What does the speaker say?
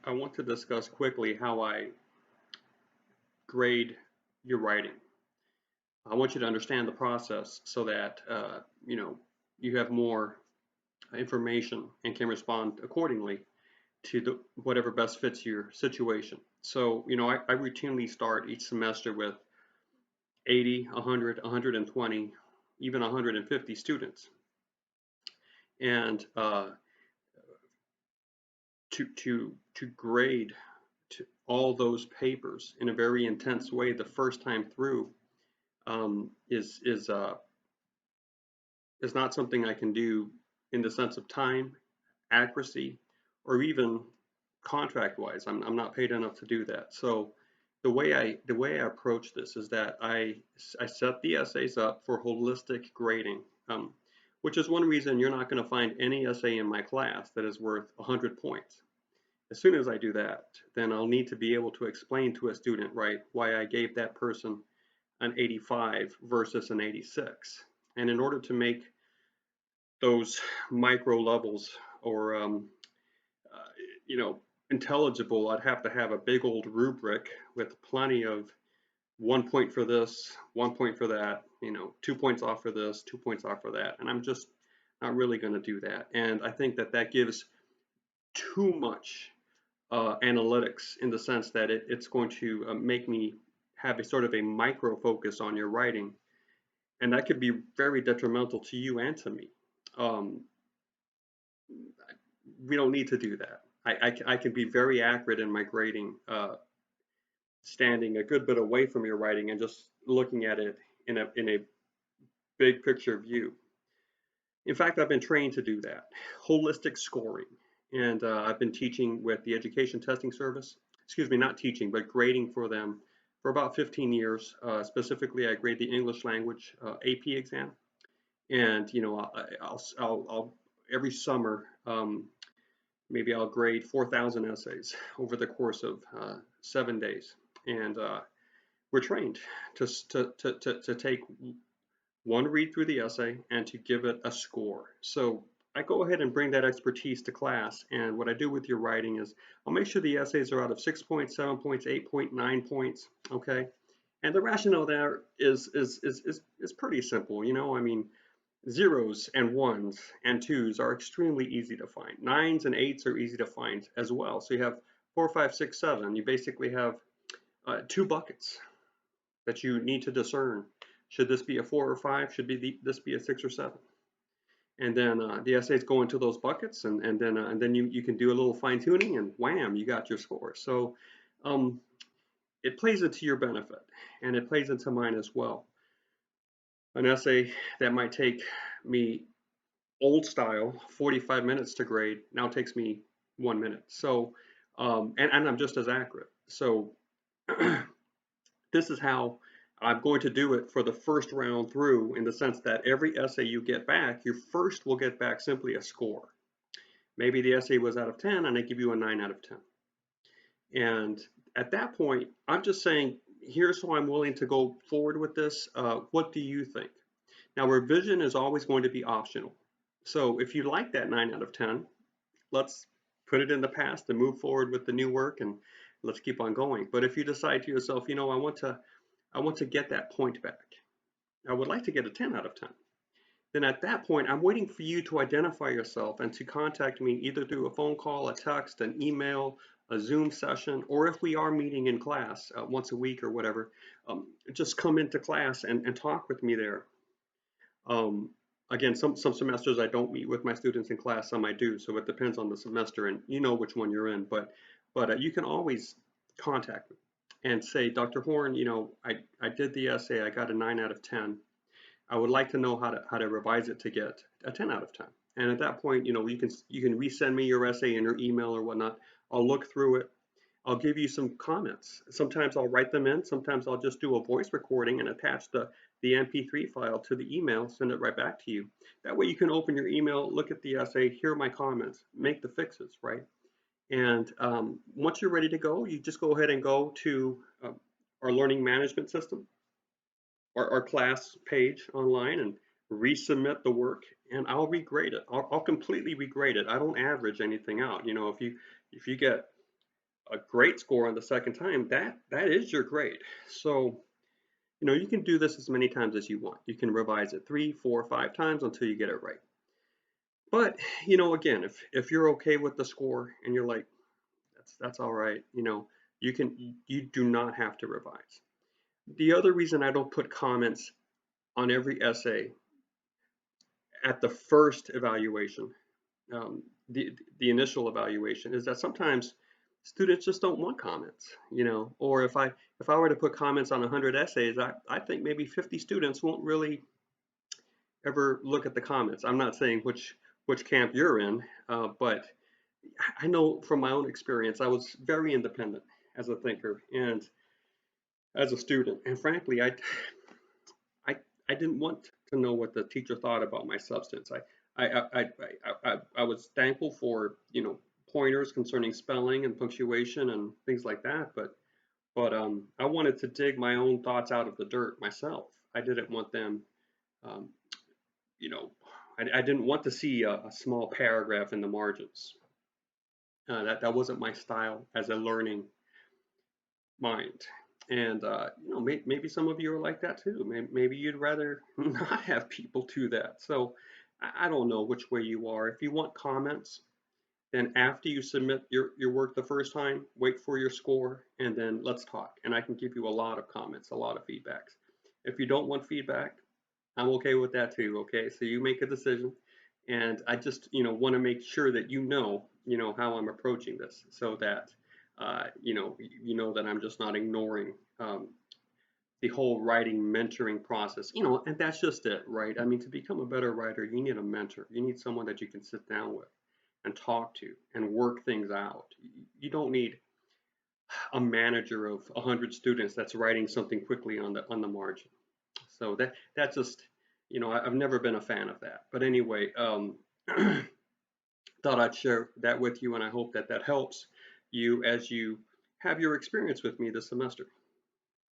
I want to discuss quickly how I grade your writing. I want you to understand the process so that you have more information and can respond accordingly to whatever best fits your situation. So, I routinely start each semester with 80, 100, 120, even 150 students, and to grade to all those papers in a very intense way the first time through um, is is uh, is not something I can do in the sense of time, accuracy, or even contract wise. I'm not paid enough to do that. So the way I approach this is that I set the essays up for holistic grading, which is one reason you're not going to find any essay in my class that is worth 100 points. As soon as I do that, then I'll need to be able to explain to a student, right, why I gave that person an 85 versus an 86. And in order to make those micro levels or uh, you know intelligible, I'd have to have a big old rubric with plenty of 1 point for this, 1 point for that, 2 points off for this, 2 points off for that, and I'm just not really going to do that. And I think that that gives too much analytics in the sense that it's going to make me have a sort of a micro focus on your writing, and that could be very detrimental to you and to me. Um, we don't need to do that. I can be very accurate in my grading, standing a good bit away from your writing and just looking at it in a big picture view. In fact, I've been trained to do that. Holistic scoring, and I've been teaching with the Education Testing Service. Excuse me, not teaching, but grading for them for about 15 years. Specifically, I grade the English language AP exam, and I'll every summer. Maybe I'll grade 4,000 essays over the course of 7 days. And we're trained to take one read through the essay and to give it a score. So I go ahead and bring that expertise to class. And what I do with your writing is I'll make sure the essays are out of 6 points, 7 points, 8 points, 9 points. Okay. And the rationale there is pretty simple. I mean, zeros and ones and twos are extremely easy to find. Nines and eights are easy to find as well. So you have 4, 5, 6, 7. You basically have two buckets that you need to discern. Should this be a 4 or 5? Should this be a 6 or 7? And then the essays go into those buckets, and then you can do a little fine tuning, and wham, you got your score. So um, it plays into your benefit, and it plays into mine as well. An essay that might take me old style 45 minutes to grade now takes me 1 minute. So and I'm just as accurate. So this is how I'm going to do it for the first round through, in the sense that every essay you get back, you first will get back simply a score. Maybe the essay was out of 10 and I give you a 9 out of 10. And at that point, I'm just saying, here's how I'm willing to go forward with this. What do you think? Now, revision is always going to be optional. So if you like that 9 out of 10, let's put it in the past and move forward with the new work, and let's keep on going. But if you decide to yourself, I want to get that point back. I would like to get a 10 out of 10. Then at that point, I'm waiting for you to identify yourself and to contact me either through a phone call, a text, an email, a Zoom session, or if we are meeting in class once a week or whatever, just come into class and talk with me there. Um, Again, some semesters I don't meet with my students in class, some I do, so it depends on the semester, and you know which one you're in. But you can always contact me and say, Dr. Horn, I did the essay, I got a 9 out of 10. I would like to know how to revise it to get a 10 out of 10. And at that point, you can resend me your essay in your email or whatnot. I'll look through it. I'll give you some comments. Sometimes I'll write them in. Sometimes I'll just do a voice recording and attach the MP3 file to the email, send it right back to you. That way you can open your email, look at the essay, hear my comments, make the fixes, right? And once you're ready to go, you just go ahead and go to our learning management system, our class page online, and resubmit the work, and I'll regrade it. I'll completely regrade it. I don't average anything out. If you get a great score on the second time, that is your grade. So, you can do this as many times as you want. You can revise it 3, 4, 5 times until you get it right. But, again, if you're okay with the score and you're like, that's all right, you do not have to revise. The other reason I don't put comments on every essay at the first evaluation, um, the initial evaluation, is that sometimes students just don't want comments, or if I were to put comments on 100 essays, I think maybe 50 students won't really ever look at the comments. I'm not saying which camp you're in, but I know from my own experience, I was very independent as a thinker and as a student, and frankly, I, I didn't want to know what the teacher thought about my substance. I was thankful for pointers concerning spelling and punctuation and things like that, but I wanted to dig my own thoughts out of the dirt myself. I didn't want them, um, you know, I didn't want to see a small paragraph in the margins. That wasn't my style as a learning mind. And maybe some of you are like that too. Maybe you'd rather not have people do that. So I don't know which way you are. If you want comments, then after you submit your work the first time, wait for your score and then let's talk. And I can give you a lot of comments, a lot of feedbacks. If you don't want feedback, I'm okay with that too. Okay, so you make a decision, and I just want to make sure that how I'm approaching this, so that that I'm just not ignoring the whole writing mentoring process. And that's just it, right? I mean, to become a better writer, you need a mentor. You need someone that you can sit down with and talk to and work things out. You don't need a manager of 100 students that's writing something quickly on the margin. So that's just, I've never been a fan of that. But anyway, thought I'd share that with you, and I hope that helps you as you have your experience with me this semester.